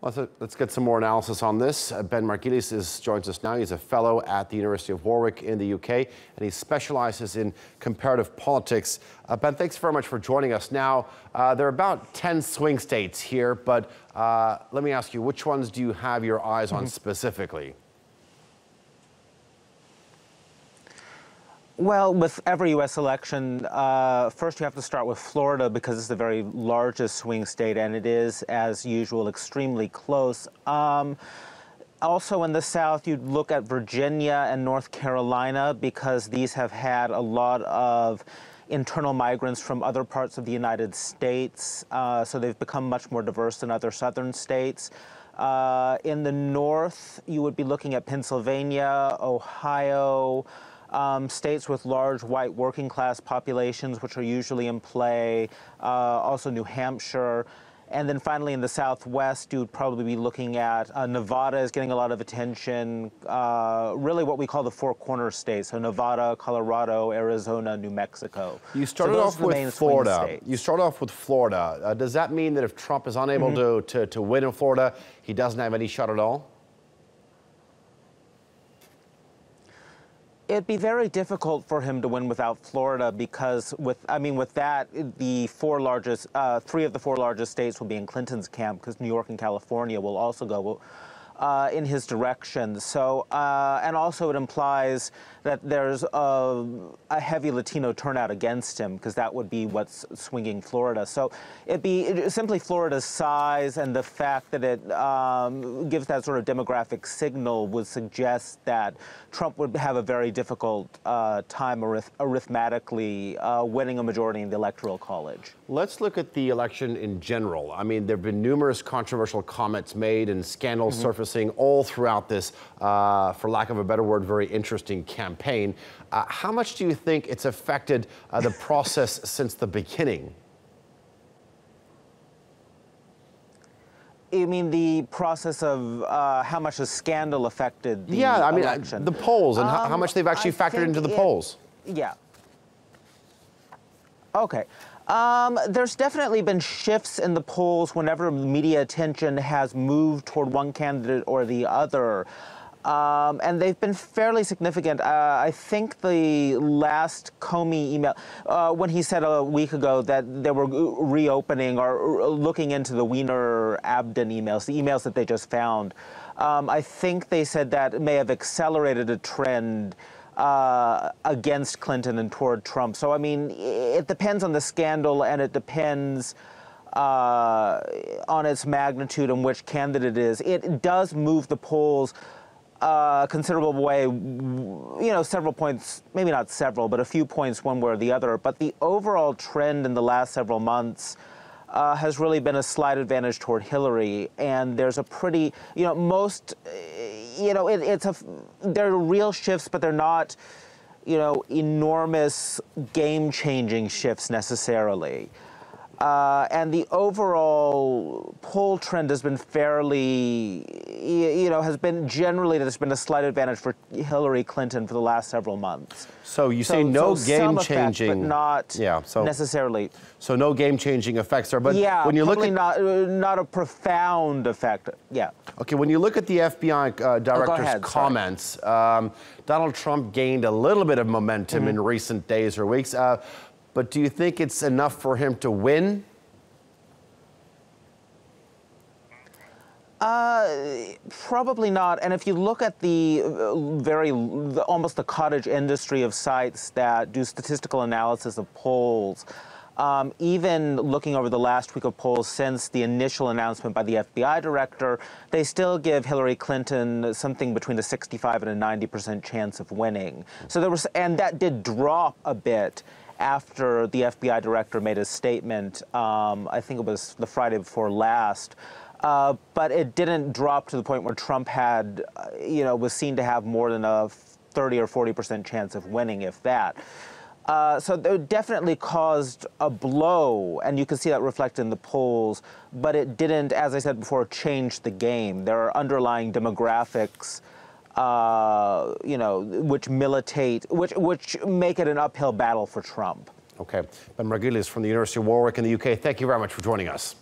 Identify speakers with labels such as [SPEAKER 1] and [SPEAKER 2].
[SPEAKER 1] Let's get some more analysis on this. Ben Marguiles joins us now. He's a fellow at the University of Warwick in the UK, and he specializes in comparative politics. Ben, thanks very much for joining us. Now, there are about 10 swing states here, but let me ask you, which ones do you have your eyes on specifically?
[SPEAKER 2] Well, with every U.S. election, first you have to start with Florida because it's the very largest swing state, and it is, as usual, extremely close. Also in the South, you'd look at Virginia and North Carolina because these have had a lot of internal migrants from other parts of the United States, so they've become much more diverse than other southern states. In the North, you would be looking at Pennsylvania, Ohio, states with large white working class populations, which are usually in play, also New Hampshire. And then finally in the Southwest, you'd probably be looking at Nevada is getting a lot of attention, really what we call the four corner states, so Nevada, Colorado, Arizona, New Mexico.
[SPEAKER 1] You started off with Florida. You started off with Florida. Does that mean that if Trump is unable to win in Florida, he doesn't have any shot at all?
[SPEAKER 2] It'd be very difficult for him to win without Florida because with that, the three of the four largest states will be in Clinton's camp because New York and California will also go in his direction. So, and also it implies that there's a heavy Latino turnout against him because that would be what's swinging Florida. So it'd be simply Florida's size and the fact that it gives that sort of demographic signal would suggest that Trump would have a very difficult time arithmetically winning a majority in the Electoral College.
[SPEAKER 1] Let's look at the election in general. I mean, there have been numerous controversial comments made and scandals surfacing all throughout this, for lack of a better word, very interesting campaign. How much do you think it's affected the process since the beginning?
[SPEAKER 2] You mean the process of how much the scandal affected the election?
[SPEAKER 1] The polls and how much they've actually factored into the polls.
[SPEAKER 2] Yeah. Okay. There's definitely been shifts in the polls whenever media attention has moved toward one candidate or the other. And they've been fairly significant. I think the last Comey email, when he said a week ago that they were reopening or looking into the Weiner-Abden emails, the emails that they just found, I think they said that it may have accelerated a trend against Clinton and toward Trump. So, I mean, it depends on the scandal and it depends on its magnitude and which candidate it is. It does move the polls a considerable way, you know, several points, maybe not several, but a few points one way or the other. But the overall trend in the last several months has really been a slight advantage toward Hillary. And there's a pretty, you know, there are real shifts, but they're not, you know, enormous game-changing shifts necessarily. And the overall poll trend has been fairly, has been generally there's been a slight advantage for Hillary Clinton for the last several months.
[SPEAKER 1] So you say no game-changing,
[SPEAKER 2] but not necessarily.
[SPEAKER 1] So no game-changing effects there, but
[SPEAKER 2] yeah,
[SPEAKER 1] when you look at
[SPEAKER 2] not a profound effect. Yeah.
[SPEAKER 1] Okay, when you look at the FBI director's comments, Donald Trump gained a little bit of momentum in recent days or weeks. But do you think it's enough for him to win?
[SPEAKER 2] Probably not. And if you look at the almost the cottage industry of sites that do statistical analysis of polls, even looking over the last week of polls since the initial announcement by the FBI director, they still give Hillary Clinton something between a 65 and a 90% chance of winning. So there was, and that did drop a bit after the FBI director made a statement, I think it was the Friday before last, but it didn't drop to the point where Trump had, was seen to have more than a 30 or 40% chance of winning, if that. So it definitely caused a blow, and you can see that reflected in the polls, but it didn't, as I said before, change the game. There are underlying demographics which militate, which make it an uphill battle for Trump.
[SPEAKER 1] Okay. Ben Marguiles from the University of Warwick in the UK, thank you very much for joining us.